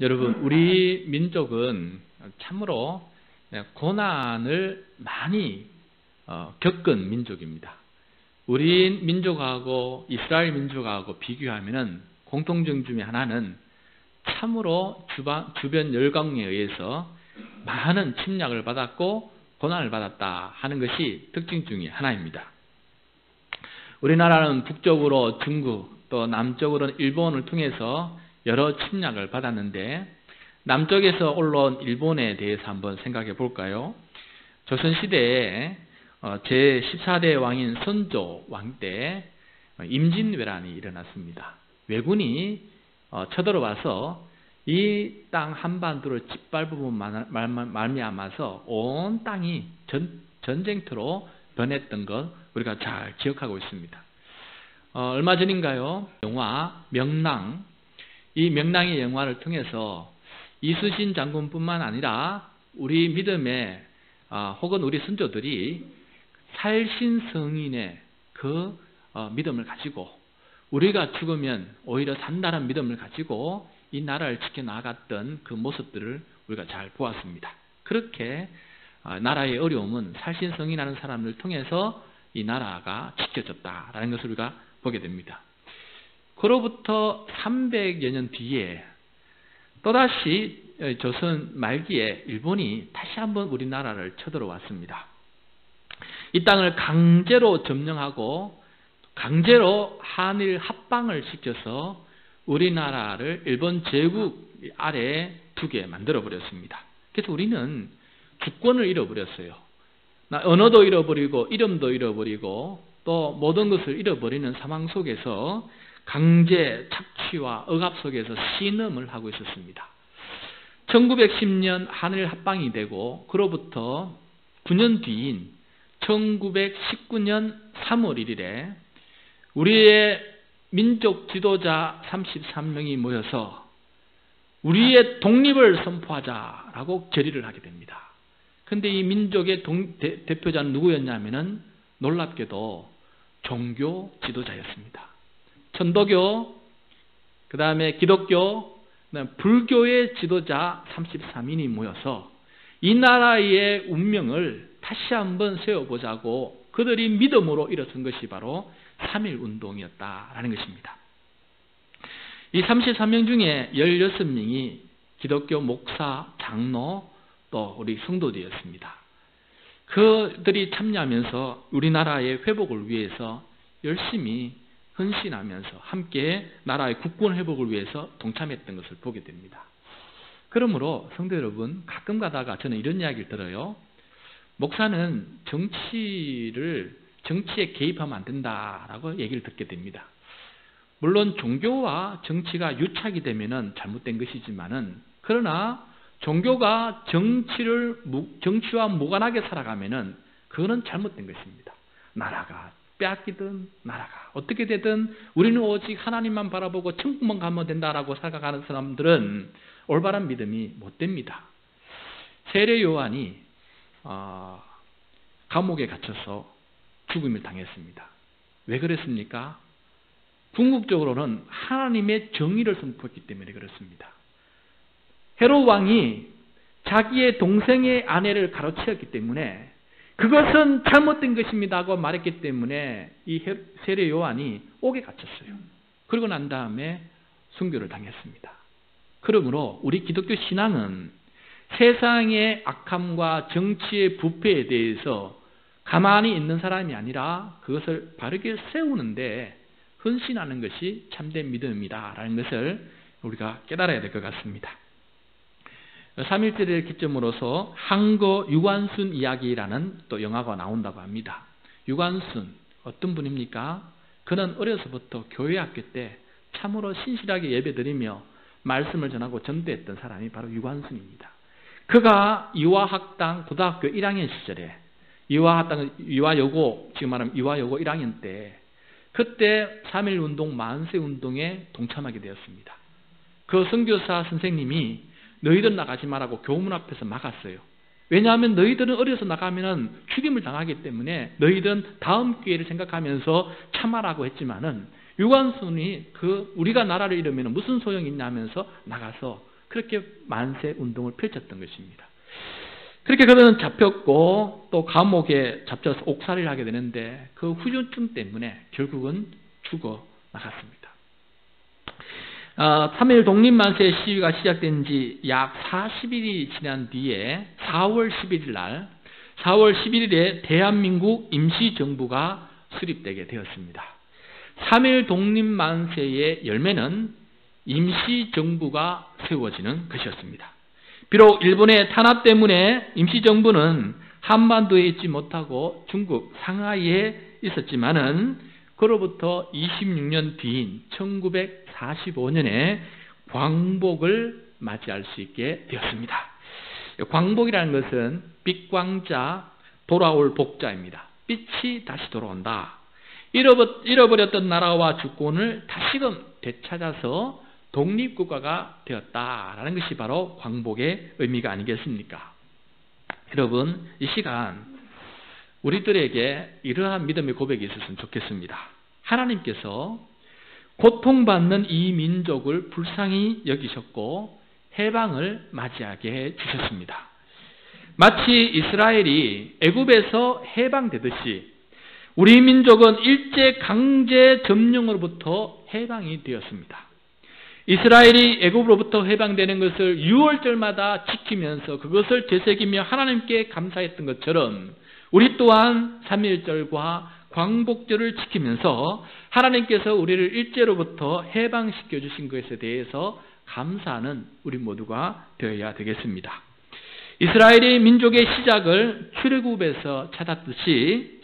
여러분, 우리 민족은 참으로 고난을 많이 겪은 민족입니다. 우리 민족하고 이스라엘 민족하고 비교하면 공통점 중에 하나는 참으로 주변 열강에 의해서 많은 침략을 받았고 고난을 받았다 하는 것이 특징 중에 하나입니다. 우리나라는 북쪽으로 중국, 또 남쪽으로는 일본을 통해서 여러 침략을 받았는데, 남쪽에서 올라온 일본에 대해서 한번 생각해 볼까요? 조선시대에 제14대 왕인 선조 왕 때 임진왜란이 일어났습니다. 왜군이 쳐들어와서 이 땅 한반도를 짓밟은 말미암아서 온 땅이 전쟁터로 변했던 것 우리가 잘 기억하고 있습니다. 얼마 전인가요? 영화 명랑, 이 명랑의 영화를 통해서 이순신 장군뿐만 아니라 우리 믿음의 혹은 우리 선조들이 살신성인의 그 믿음을 가지고 우리가 죽으면 오히려 산다는 믿음을 가지고 이 나라를 지켜나갔던 그 모습들을 우리가 잘 보았습니다. 그렇게 나라의 어려움은 살신성인하는 사람을 통해서 이 나라가 지켜졌다라는 것을 우리가 보게 됩니다. 그로부터 300여 년 뒤에 또다시 조선 말기에 일본이 다시 한번 우리나라를 쳐들어왔습니다. 이 땅을 강제로 점령하고 강제로 한일 합방을 시켜서 우리나라를 일본 제국 아래에 두게 만들어버렸습니다. 그래서 우리는 주권을 잃어버렸어요. 언어도 잃어버리고 이름도 잃어버리고 또 모든 것을 잃어버리는 상황 속에서 강제 착취와 억압 속에서 신음을 하고 있었습니다. 1910년 한일 합방이 되고 그로부터 9년 뒤인 1919년 3월 1일에 우리의 민족 지도자 33명이 모여서 우리의 독립을 선포하자라고 결의를 하게 됩니다. 그런데 이 민족의 대표자는 누구였냐면은 놀랍게도 종교 지도자였습니다. 천도교, 그 다음에 기독교, 그다음에 불교의 지도자 33인이 모여서 이 나라의 운명을 다시 한번 세워보자고 그들이 믿음으로 일어선 것이 바로 3.1운동이었다라는 것입니다. 이 33명 중에 16명이 기독교 목사, 장로, 또 우리 성도들이었습니다. 그들이 참여하면서 우리나라의 회복을 위해서 열심히 헌신하면서 함께 나라의 국권 회복을 위해서 동참했던 것을 보게 됩니다. 그러므로 성도 여러분, 가끔 가다가 저는 이런 이야기를 들어요. 목사는 정치에 개입하면 안 된다라고 얘기를 듣게 됩니다. 물론 종교와 정치가 유착이 되면은 잘못된 것이지만은, 그러나 종교가 정치와 무관하게 살아가면은 그거는 잘못된 것입니다. 나라가 빼앗기든 나라가 어떻게 되든 우리는 오직 하나님만 바라보고 천국만 가면 된다라고 생각하는 사람들은 올바른 믿음이 못 됩니다. 세례 요한이 감옥에 갇혀서 죽음을 당했습니다. 왜 그랬습니까? 궁극적으로는 하나님의 정의를 선포했기 때문에 그렇습니다. 헤롯 왕이 자기의 동생의 아내를 가로채었기 때문에 그것은 잘못된 것입니다 하고 말했기 때문에 이 세례 요한이 옥에 갇혔어요. 그러고 난 다음에 순교를 당했습니다. 그러므로 우리 기독교 신앙은 세상의 악함과 정치의 부패에 대해서 가만히 있는 사람이 아니라 그것을 바르게 세우는데 헌신하는 것이 참된 믿음이다라는 것을 우리가 깨달아야 될 것 같습니다. 3.1절을 기점으로서 항거 유관순 이야기라는 또 영화가 나온다고 합니다. 유관순 어떤 분입니까? 그는 어려서부터 교회 학교 때 참으로 신실하게 예배드리며 말씀을 전하고 전도했던 사람이 바로 유관순입니다. 그가 유아학당 고등학교 1학년 시절에 유아여고, 지금 말하면 유아여고 1학년 때 그때 3.1운동 만세운동에 동참하게 되었습니다. 그 선교사 선생님이 너희들 나가지 말라고 교문 앞에서 막았어요. 왜냐하면 너희들은 어려서 나가면 죽임을 당하기 때문에 너희들은 다음 기회를 생각하면서 참아라고 했지만은 유관순이 우리가 나라를 잃으면 무슨 소용이 있냐 하면서 나가서 그렇게 만세 운동을 펼쳤던 것입니다. 그렇게 그들은 잡혔고 또 감옥에 잡혀서 옥살이를 하게 되는데 그 후유증 때문에 결국은 죽어 나갔습니다. 3.1 독립만세 시위가 시작된 지 약 40일이 지난 뒤에 4월 11일에 대한민국 임시정부가 수립되게 되었습니다. 3.1 독립만세의 열매는 임시정부가 세워지는 것이었습니다. 비록 일본의 탄압 때문에 임시정부는 한반도에 있지 못하고 중국 상하이에 있었지만은 그로부터 26년 뒤인 1945년에 광복을 맞이할 수 있게 되었습니다. 광복이라는 것은 빛광자, 돌아올 복자입니다. 빛이 다시 돌아온다. 잃어버렸던 나라와 주권을 다시금 되찾아서 독립국가가 되었다라는 것이 바로 광복의 의미가 아니겠습니까? 여러분, 이 시간 우리들에게 이러한 믿음의 고백이 있었으면 좋겠습니다. 하나님께서 고통받는 이 민족을 불쌍히 여기셨고 해방을 맞이하게 해주셨습니다. 마치 이스라엘이 애굽에서 해방되듯이 우리 민족은 일제 강제 점령으로부터 해방이 되었습니다. 이스라엘이 애굽으로부터 해방되는 것을 6월절마다 지키면서 그것을 되새기며 하나님께 감사했던 것처럼 우리 또한 3.1절과 광복절을 지키면서 하나님께서 우리를 일제로부터 해방시켜 주신 것에 대해서 감사하는 우리 모두가 되어야 되겠습니다. 이스라엘의 민족의 시작을 출애굽에서 찾았듯이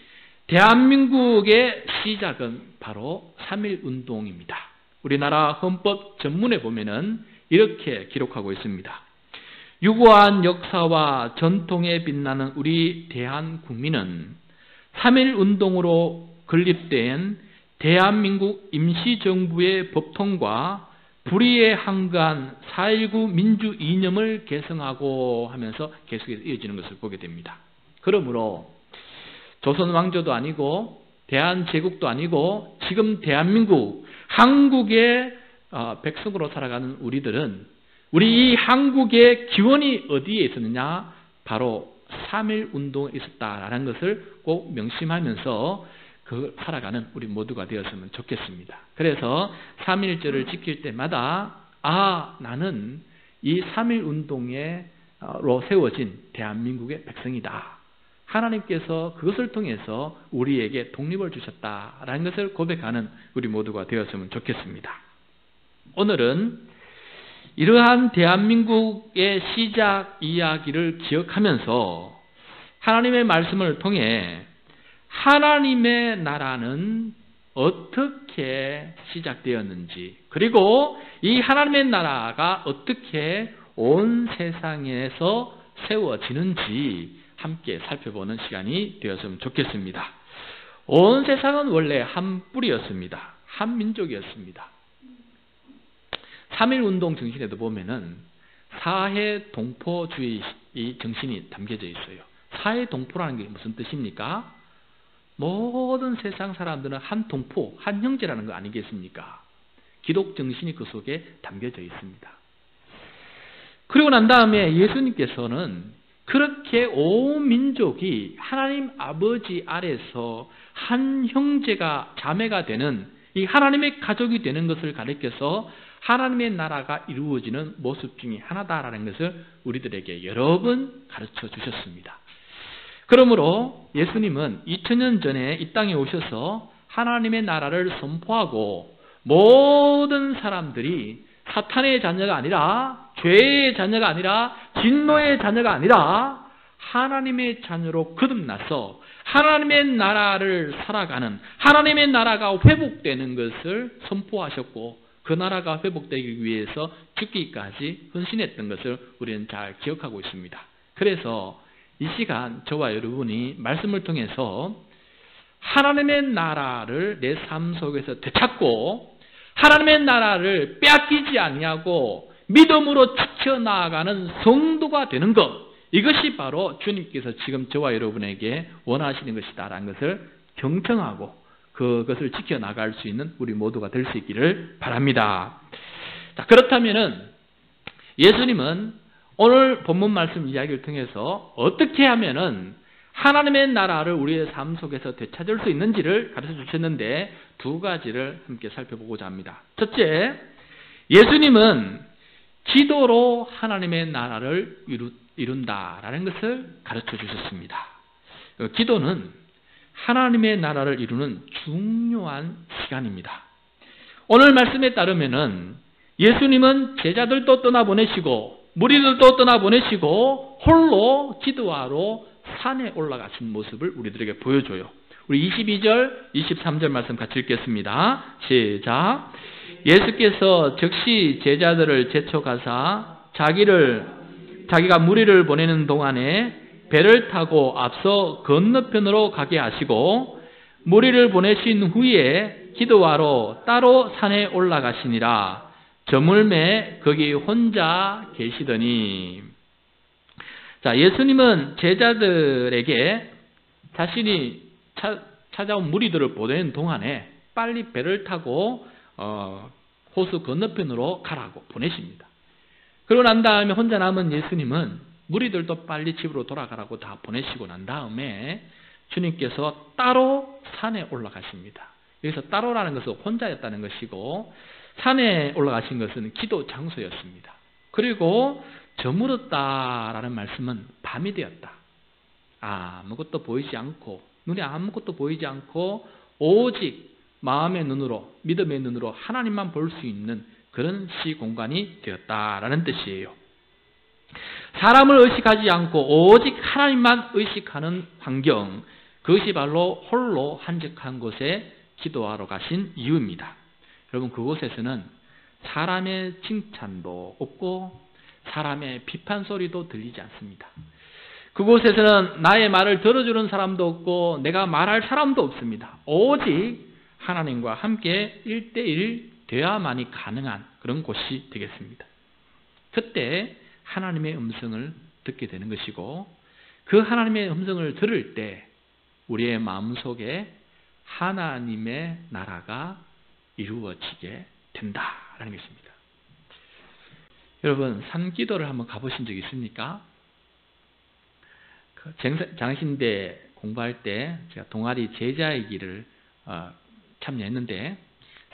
대한민국의 시작은 바로 3.1 운동입니다. 우리나라 헌법 전문에 보면은 이렇게 기록하고 있습니다. 유구한 역사와 전통에 빛나는 우리 대한국민은 3.1 운동으로 건립된 대한민국 임시정부의 법통과 불의에 한가한 4.19 민주 이념을 개성하고 하면서 계속해서 이어지는 것을 보게 됩니다. 그러므로 조선 왕조도 아니고 대한제국도 아니고 지금 대한민국 한국의 백성으로 살아가는 우리들은 우리 이 한국의 기원이 어디에 있었느냐? 바로 3.1 운동에 있었다라는 것을 꼭 명심하면서 살아가는 우리 모두가 되었으면 좋겠습니다. 그래서 3.1절을 지킬 때마다 나는 이 3.1 운동으로 세워진 대한민국의 백성이다. 하나님께서 그것을 통해서 우리에게 독립을 주셨다라는 것을 고백하는 우리 모두가 되었으면 좋겠습니다. 오늘은 이러한 대한민국의 시작 이야기를 기억하면서 하나님의 말씀을 통해 하나님의 나라는 어떻게 시작되었는지, 그리고 이 하나님의 나라가 어떻게 온 세상에서 세워지는지 함께 살펴보는 시간이 되었으면 좋겠습니다. 온 세상은 원래 한 뿌리였습니다. 한 민족이었습니다. 3.1 운동 정신에도 보면은 사회 동포주의 정신이 담겨져 있어요. 사회 동포라는 게 무슨 뜻입니까? 모든 세상 사람들은 한 동포, 한 형제라는 거 아니겠습니까? 기독 정신이 그 속에 담겨져 있습니다. 그리고 난 다음에 예수님께서는 그렇게 온 민족이 하나님 아버지 아래서 한 형제가 자매가 되는 이 하나님의 가족이 되는 것을 가리켜서 하나님의 나라가 이루어지는 모습 중에 하나다라는 것을 우리들에게 여러 번 가르쳐 주셨습니다. 그러므로 예수님은 2000년 전에 이 땅에 오셔서 하나님의 나라를 선포하고 모든 사람들이 사탄의 자녀가 아니라 죄의 자녀가 아니라 진노의 자녀가 아니라 하나님의 자녀로 거듭나서 하나님의 나라를 살아가는, 하나님의 나라가 회복되는 것을 선포하셨고 그 나라가 회복되기 위해서 죽기까지 헌신했던 것을 우리는 잘 기억하고 있습니다. 그래서 이 시간 저와 여러분이 말씀을 통해서 하나님의 나라를 내 삶 속에서 되찾고 하나님의 나라를 빼앗기지 아니하고 믿음으로 지켜나가는 성도가 되는 것, 이것이 바로 주님께서 지금 저와 여러분에게 원하시는 것이다라는 것을 경청하고 그것을 지켜나갈 수 있는 우리 모두가 될 수 있기를 바랍니다. 자, 그렇다면은 예수님은 오늘 본문 말씀 이야기를 통해서 어떻게 하면은 하나님의 나라를 우리의 삶 속에서 되찾을 수 있는지를 가르쳐 주셨는데 두 가지를 함께 살펴보고자 합니다. 첫째, 예수님은 기도로 하나님의 나라를 이룬다라는 것을 가르쳐 주셨습니다. 기도는 하나님의 나라를 이루는 중요한 시간입니다. 오늘 말씀에 따르면은 예수님은 제자들도 떠나보내시고 무리들도 떠나보내시고 홀로 기도하러 산에 올라가신 모습을 우리들에게 보여줘요. 우리 22절, 23절 말씀 같이 읽겠습니다. 시작. 예수께서 즉시 제자들을 제쳐가사 자기가 무리를 보내는 동안에 배를 타고 앞서 건너편으로 가게 하시고 무리를 보내신 후에 기도하러 따로 산에 올라가시니라. 저물매 거기 혼자 계시더니. 자, 예수님은 제자들에게 자신이 찾아온 무리들을 보내는 동안에 빨리 배를 타고 호수 건너편으로 가라고 보내십니다. 그러고 난 다음에 혼자 남은 예수님은 무리들도 빨리 집으로 돌아가라고 다 보내시고 난 다음에 주님께서 따로 산에 올라가십니다. 여기서 따로라는 것은 혼자였다는 것이고 산에 올라가신 것은 기도 장소였습니다. 그리고 저물었다라는 말씀은 밤이 되었다. 아무것도 보이지 않고 눈에 아무것도 보이지 않고 오직 마음의 눈으로 믿음의 눈으로 하나님만 볼 수 있는 그런 시공간이 되었다라는 뜻이에요. 사람을 의식하지 않고 오직 하나님만 의식하는 환경, 그것이 바로 홀로 한적한 곳에 기도하러 가신 이유입니다. 여러분, 그곳에서는 사람의 칭찬도 없고 사람의 비판 소리도 들리지 않습니다. 그곳에서는 나의 말을 들어주는 사람도 없고 내가 말할 사람도 없습니다. 오직 하나님과 함께 1대1 대화만이 가능한 그런 곳이 되겠습니다. 그때 하나님의 음성을 듣게 되는 것이고 그 하나님의 음성을 들을 때 우리의 마음속에 하나님의 나라가 이루어지게 된다라는 것입니다. 여러분, 산기도를 한번 가보신 적 있습니까? 장신대 공부할 때 제가 동아리 제자의 길을 참여했는데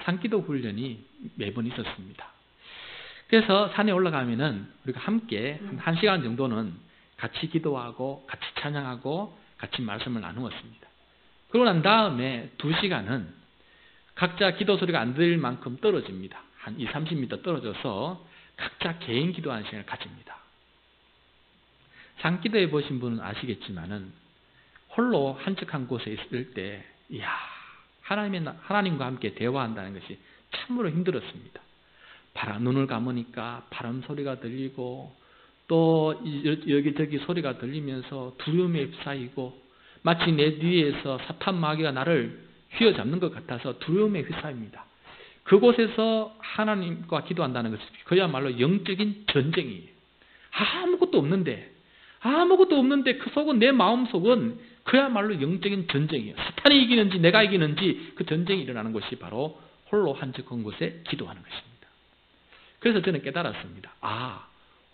산기도 훈련이 매번 있었습니다. 그래서 산에 올라가면은 우리가 함께 한 시간 정도는 같이 기도하고 같이 찬양하고 같이 말씀을 나누었습니다. 그러고 난 다음에 2시간은 각자 기도 소리가 안 들릴 만큼 떨어집니다. 한 20-30m 떨어져서 각자 개인 기도하는 시간을 가집니다. 산기도해 보신 분은 아시겠지만은 홀로 한적한 곳에 있을 때 하나님과 함께 대화한다는 것이 참으로 힘들었습니다. 눈을 감으니까 바람 소리가 들리고 또 여기저기 소리가 들리면서 두려움에 휩싸이고 마치 내 뒤에서 사탄 마귀가 나를 휘어잡는 것 같아서 두려움에 휩싸입니다. 그곳에서 하나님과 기도한다는 것은 그야말로 영적인 전쟁이에요. 아무것도 없는데 그 속은 내 마음속은 그야말로 영적인 전쟁이에요. 사탄이 이기는지 내가 이기는지 그 전쟁이 일어나는 것이 바로 홀로 한적한 곳에 기도하는 것입니다. 그래서 저는 깨달았습니다.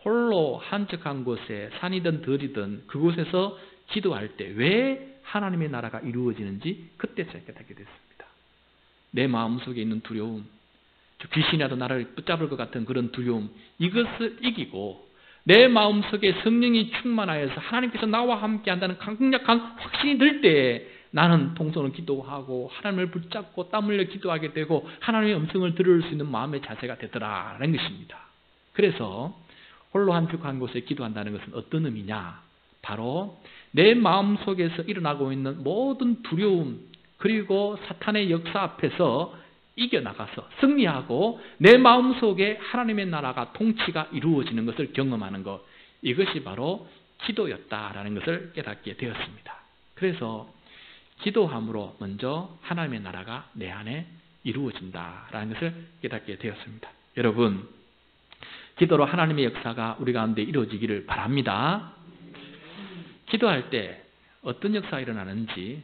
홀로 한적한 곳에 산이든 들이든 그곳에서 기도할 때 왜 하나님의 나라가 이루어지는지 그때 제가 깨닫게 됐습니다. 내 마음속에 있는 두려움, 귀신이라도 나를 붙잡을 것 같은 그런 두려움, 이것을 이기고 내 마음속에 성령이 충만하여서 하나님께서 나와 함께 한다는 강력한 확신이 들 때 나는 통성을 기도하고 하나님을 붙잡고 땀 흘려 기도하게 되고 하나님의 음성을 들을 수 있는 마음의 자세가 되더라라는 것입니다. 그래서 홀로 한적한 곳에 기도한다는 것은 어떤 의미냐? 바로 내 마음속에서 일어나고 있는 모든 두려움 그리고 사탄의 역사 앞에서 이겨나가서 승리하고 내 마음속에 하나님의 나라가 통치가 이루어지는 것을 경험하는 것, 이것이 바로 기도였다라는 것을 깨닫게 되었습니다. 그래서 기도함으로 먼저 하나님의 나라가 내 안에 이루어진다라는 것을 깨닫게 되었습니다. 여러분, 기도로 하나님의 역사가 우리 가운데 이루어지기를 바랍니다. 기도할 때 어떤 역사가 일어나는지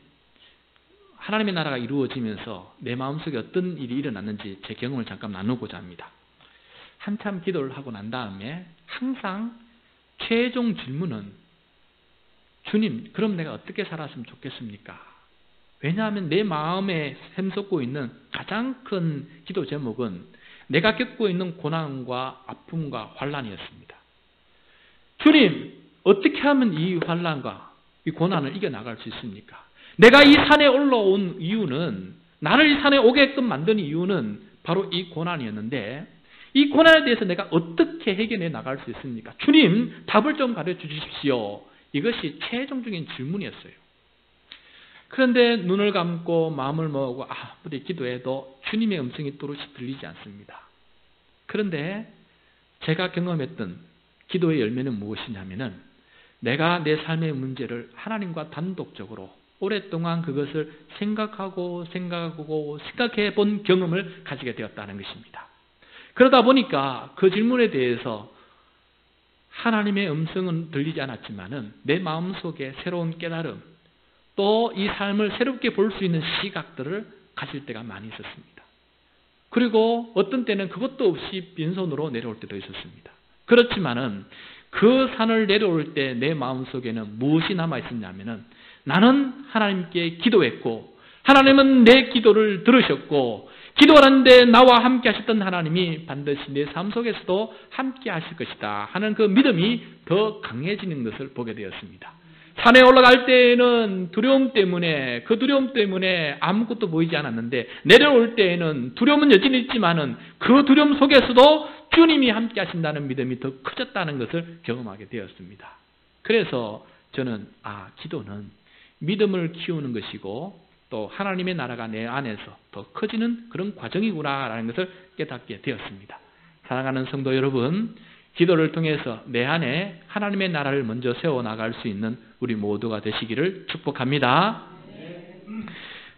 하나님의 나라가 이루어지면서 내 마음속에 어떤 일이 일어났는지 제 경험을 잠깐 나누고자 합니다. 한참 기도를 하고 난 다음에 항상 최종 질문은 주님, 그럼 내가 어떻게 살았으면 좋겠습니까? 왜냐하면 내 마음에 샘솟고 있는 가장 큰 기도 제목은 내가 겪고 있는 고난과 아픔과 환난이었습니다. 주님, 어떻게 하면 이 환난과 이 고난을 이겨나갈 수 있습니까? 내가 이 산에 올라온 이유는, 나를 이 산에 오게끔 만든 이유는 바로 이 고난이었는데 이 고난에 대해서 내가 어떻게 해결해 나갈 수 있습니까? 주님, 답을 좀 가르쳐 주십시오. 이것이 최종적인 질문이었어요. 그런데 눈을 감고 마음을 먹고 아무리 기도해도 주님의 음성이 또렷이 들리지 않습니다. 그런데 제가 경험했던 기도의 열매는 무엇이냐면은 내가 내 삶의 문제를 하나님과 단독적으로 오랫동안 그것을 생각해 본 경험을 가지게 되었다는 것입니다. 그러다 보니까 그 질문에 대해서 하나님의 음성은 들리지 않았지만은 내 마음속에 새로운 깨달음, 또 이 삶을 새롭게 볼 수 있는 시각들을 가질 때가 많이 있었습니다. 그리고 어떤 때는 그것도 없이 빈손으로 내려올 때도 있었습니다. 그렇지만은 그 산을 내려올 때 내 마음속에는 무엇이 남아 있었냐면은 나는 하나님께 기도했고 하나님은 내 기도를 들으셨고 기도하는데 나와 함께 하셨던 하나님이 반드시 내 삶 속에서도 함께 하실 것이다 하는 그 믿음이 더 강해지는 것을 보게 되었습니다. 산에 올라갈 때에는 두려움 때문에 아무것도 보이지 않았는데 내려올 때에는 두려움은 여전히 있지만은 그 두려움 속에서도 주님이 함께 하신다는 믿음이 더 커졌다는 것을 경험하게 되었습니다. 그래서 저는 기도는 믿음을 키우는 것이고 또 하나님의 나라가 내 안에서 더 커지는 그런 과정이구나라는 것을 깨닫게 되었습니다. 사랑하는 성도 여러분, 기도를 통해서 내 안에 하나님의 나라를 먼저 세워나갈 수 있는 우리 모두가 되시기를 축복합니다.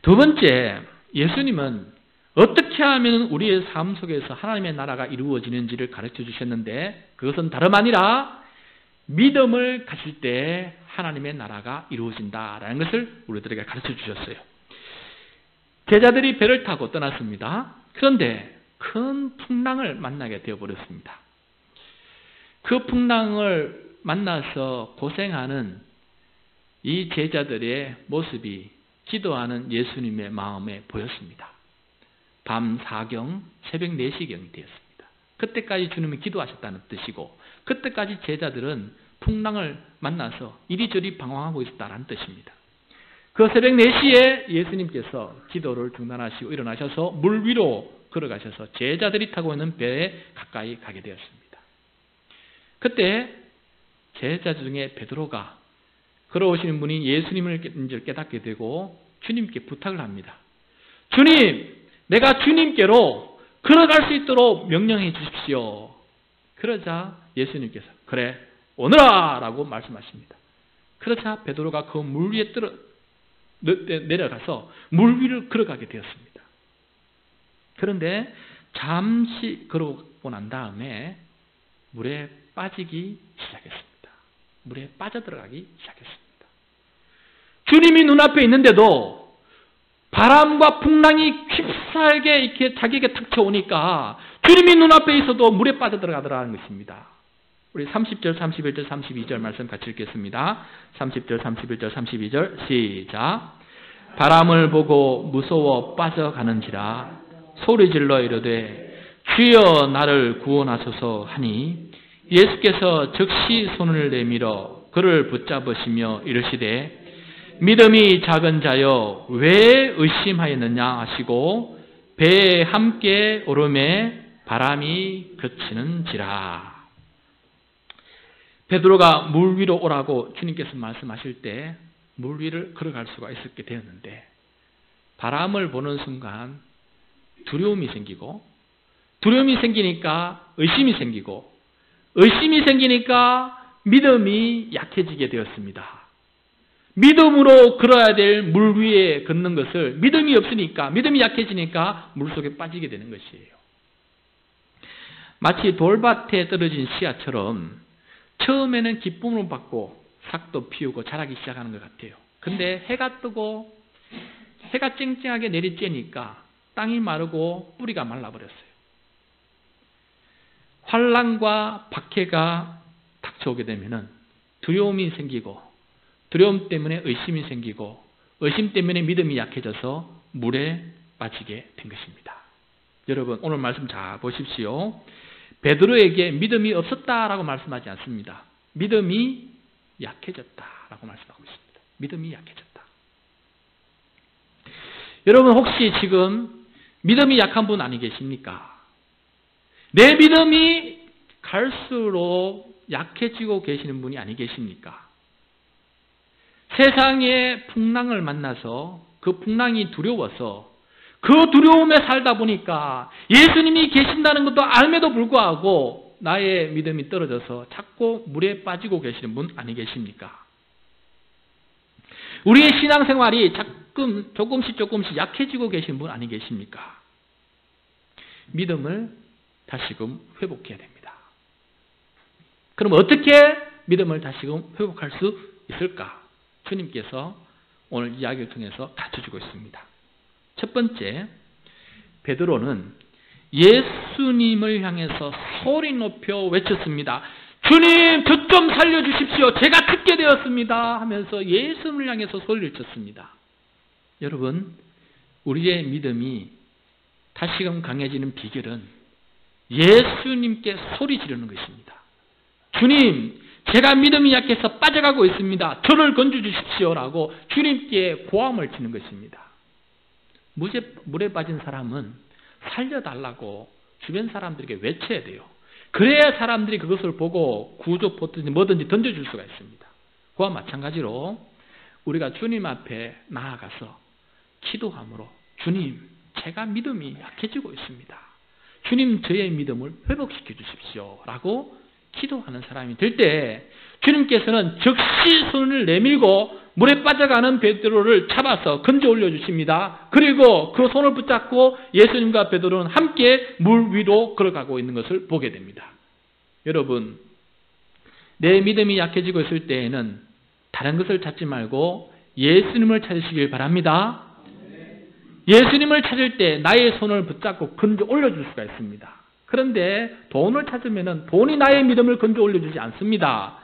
두 번째, 예수님은 어떻게 하면 우리의 삶 속에서 하나님의 나라가 이루어지는지를 가르쳐 주셨는데 그것은 다름 아니라 믿음을 가질 때 하나님의 나라가 이루어진다라는 것을 우리들에게 가르쳐 주셨어요. 제자들이 배를 타고 떠났습니다. 그런데 큰 풍랑을 만나게 되어버렸습니다. 그 풍랑을 만나서 고생하는 이 제자들의 모습이 기도하는 예수님의 마음에 보였습니다. 밤 4경, 새벽 4시경이 되었습니다. 그때까지 주님은 기도하셨다는 뜻이고 그때까지 제자들은 풍랑을 만나서 이리저리 방황하고 있었다는 뜻입니다. 그 새벽 4시에 예수님께서 기도를 중단하시고 일어나셔서 물 위로 걸어가셔서 제자들이 타고 있는 배에 가까이 가게 되었습니다. 그때 제자 중에 베드로가 걸어오시는 분이 예수님을 깨닫게 되고 주님께 부탁을 합니다. 주님, 내가 주님께로 걸어갈 수 있도록 명령해 주십시오. 그러자 예수님께서 그래, 오너라! 라고 말씀하십니다. 그러자 베드로가 그 물 위에 내려가서 물 위를 걸어가게 되었습니다. 그런데 잠시 걸어오고 난 다음에 물에 빠지기 시작했습니다. 물에 빠져들어가기 시작했습니다. 주님이 눈앞에 있는데도 바람과 풍랑이 휩싸게 이렇게 자기에게 닥쳐오니까 주님이 눈앞에 있어도 물에 빠져들어가더라는 것입니다. 우리 30절, 31절, 32절 말씀 같이 읽겠습니다. 30절, 31절, 32절 시작. 바람을 보고 무서워 빠져가는지라 소리질러 이르되 주여 나를 구원하소서 하니 예수께서 즉시 손을 내밀어 그를 붙잡으시며 이르시되 믿음이 작은 자여 왜 의심하였느냐 하시고 배에 함께 오르매 바람이 그치는지라. 베드로가 물 위로 오라고 주님께서 말씀하실 때 물 위를 걸어갈 수가 있었게 되었는데 바람을 보는 순간 두려움이 생기고 두려움이 생기니까 의심이 생기고 의심이 생기니까 믿음이 약해지게 되었습니다. 믿음으로 걸어야 될 물 위에 걷는 것을 믿음이 없으니까 믿음이 약해지니까 물속에 빠지게 되는 것이에요. 마치 돌밭에 떨어진 씨앗처럼 처음에는 기쁨을 받고 싹도 피우고 자라기 시작하는 것 같아요. 근데 해가 뜨고 해가 쨍쨍하게 내리쬐니까 땅이 마르고 뿌리가 말라버렸어요. 환난과 박해가 닥쳐오게 되면은 두려움이 생기고, 두려움 때문에 의심이 생기고, 의심 때문에 믿음이 약해져서 물에 빠지게 된 것입니다. 여러분, 오늘 말씀 잘 보십시오. 베드로에게 믿음이 없었다라고 말씀하지 않습니다. 믿음이 약해졌다라고 말씀하고 있습니다. 믿음이 약해졌다. 여러분, 혹시 지금 믿음이 약한 분 아니 계십니까? 내 믿음이 갈수록 약해지고 계시는 분이 아니 계십니까? 세상의 풍랑을 만나서 그 풍랑이 두려워서 그 두려움에 살다 보니까 예수님이 계신다는 것도 알매도 불구하고 나의 믿음이 떨어져서 자꾸 물에 빠지고 계시는 분 아니 계십니까? 우리의 신앙생활이 조금씩 약해지고 계신 분 아니 계십니까? 믿음을 다시금 회복해야 됩니다. 그럼 어떻게 믿음을 다시금 회복할 수 있을까? 주님께서 오늘 이야기를 통해서 가르쳐주고 있습니다. 첫 번째, 베드로는 예수님을 향해서 소리 높여 외쳤습니다. 주님, 저 좀 살려주십시오. 제가 죽게 되었습니다. 하면서 예수님을 향해서 소리를 쳤습니다. 여러분, 우리의 믿음이 다시금 강해지는 비결은 예수님께 소리 지르는 것입니다. 주님, 제가 믿음이 약해서 빠져가고 있습니다. 저를 건져주십시오라고 주님께 고함을 치는 것입니다. 물에 빠진 사람은 살려달라고 주변 사람들에게 외쳐야 돼요. 그래야 사람들이 그것을 보고 구조 포트든지 뭐든지 던져줄 수가 있습니다. 그와 마찬가지로 우리가 주님 앞에 나아가서 기도함으로 주님, 제가 믿음이 약해지고 있습니다. 주님, 저의 믿음을 회복시켜 주십시오 라고 기도하는 사람이 될 때 주님께서는 즉시 손을 내밀고 물에 빠져가는 베드로를 잡아서 건져 올려주십니다. 그리고 그 손을 붙잡고 예수님과 베드로는 함께 물 위로 걸어가고 있는 것을 보게 됩니다. 여러분, 내 믿음이 약해지고 있을 때에는 다른 것을 찾지 말고 예수님을 찾으시길 바랍니다. 예수님을 찾을 때 나의 손을 붙잡고 건져 올려줄 수가 있습니다. 그런데 돈을 찾으면 돈이 나의 믿음을 건져 올려주지 않습니다.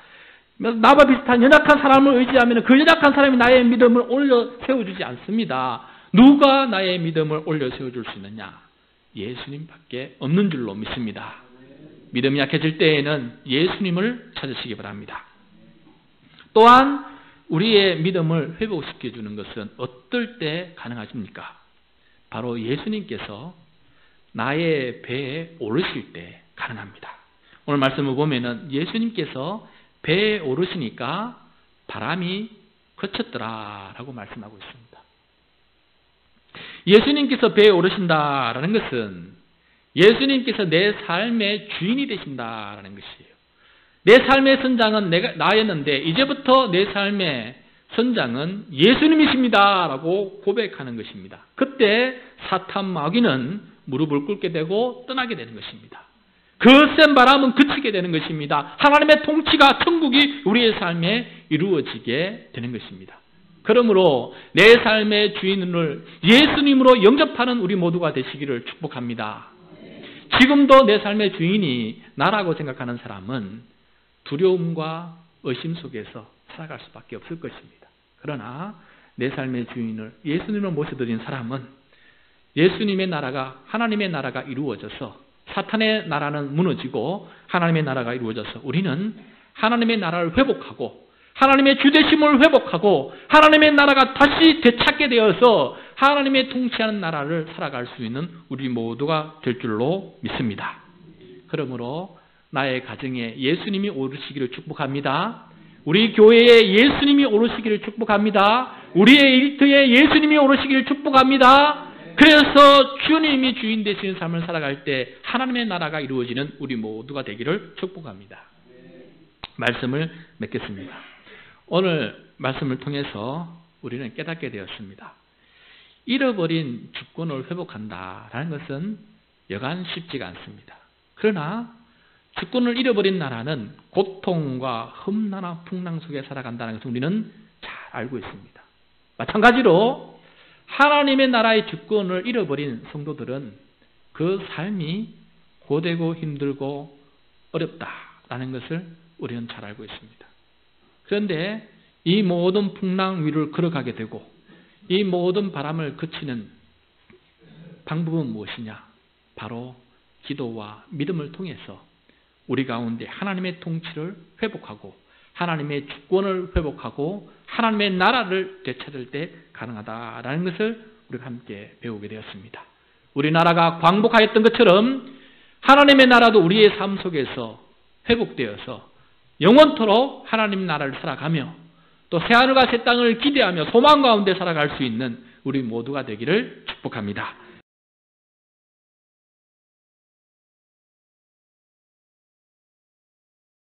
나와 비슷한 연약한 사람을 의지하면 그 연약한 사람이 나의 믿음을 올려 세워주지 않습니다. 누가 나의 믿음을 올려 세워줄 수 있느냐? 예수님밖에 없는 줄로 믿습니다. 믿음이 약해질 때에는 예수님을 찾으시기 바랍니다. 또한 우리의 믿음을 회복시켜주는 것은 어떨 때 가능하십니까? 바로 예수님께서 나의 배에 오르실 때 가능합니다. 오늘 말씀을 보면은 예수님께서 배에 오르시니까 바람이 그쳤더라라고 말씀하고 있습니다. 예수님께서 배에 오르신다라는 것은 예수님께서 내 삶의 주인이 되신다라는 것이에요. 내 삶의 선장은 나였는데 이제부터 내 삶의 선장은 예수님이십니다라고 고백하는 것입니다. 그때 사탄 마귀는 무릎을 꿇게 되고 떠나게 되는 것입니다. 그 센 바람은 그치게 되는 것입니다. 하나님의 통치가 천국이 우리의 삶에 이루어지게 되는 것입니다. 그러므로 내 삶의 주인을 예수님으로 영접하는 우리 모두가 되시기를 축복합니다. 지금도 내 삶의 주인이 나라고 생각하는 사람은 두려움과 의심 속에서 살아갈 수밖에 없을 것입니다. 그러나 내 삶의 주인을 예수님으로 모셔드린 사람은 예수님의 나라가, 하나님의 나라가 이루어져서 사탄의 나라는 무너지고 하나님의 나라가 이루어져서 우리는 하나님의 나라를 회복하고 하나님의 주되심을 회복하고 하나님의 나라가 다시 되찾게 되어서 하나님의 통치하는 나라를 살아갈 수 있는 우리 모두가 될 줄로 믿습니다. 그러므로 나의 가정에 예수님이 오르시기를 축복합니다. 우리 교회에 예수님이 오르시기를 축복합니다. 우리의 일터에 예수님이 오르시기를 축복합니다. 그래서 주님이 주인 되시는 삶을 살아갈 때 하나님의 나라가 이루어지는 우리 모두가 되기를 축복합니다. 말씀을 맺겠습니다. 오늘 말씀을 통해서 우리는 깨닫게 되었습니다. 잃어버린 주권을 회복한다라는 것은 여간 쉽지가 않습니다. 그러나 주권을 잃어버린 나라는 고통과 험난한 풍랑 속에 살아간다는 것을 우리는 잘 알고 있습니다. 마찬가지로 하나님의 나라의 주권을 잃어버린 성도들은 그 삶이 고되고 힘들고 어렵다라는 것을 우리는 잘 알고 있습니다. 그런데 이 모든 풍랑 위를 걸어가게 되고 이 모든 바람을 그치는 방법은 무엇이냐? 바로 기도와 믿음을 통해서 우리 가운데 하나님의 통치를 회복하고 하나님의 주권을 회복하고 하나님의 나라를 되찾을 때 가능하다라는 것을 우리가 함께 배우게 되었습니다. 우리나라가 광복하였던 것처럼 하나님의 나라도 우리의 삶 속에서 회복되어서 영원토록 하나님 나라를 살아가며 또 새하늘과 새 땅을 기대하며 소망 가운데 살아갈 수 있는 우리 모두가 되기를 축복합니다.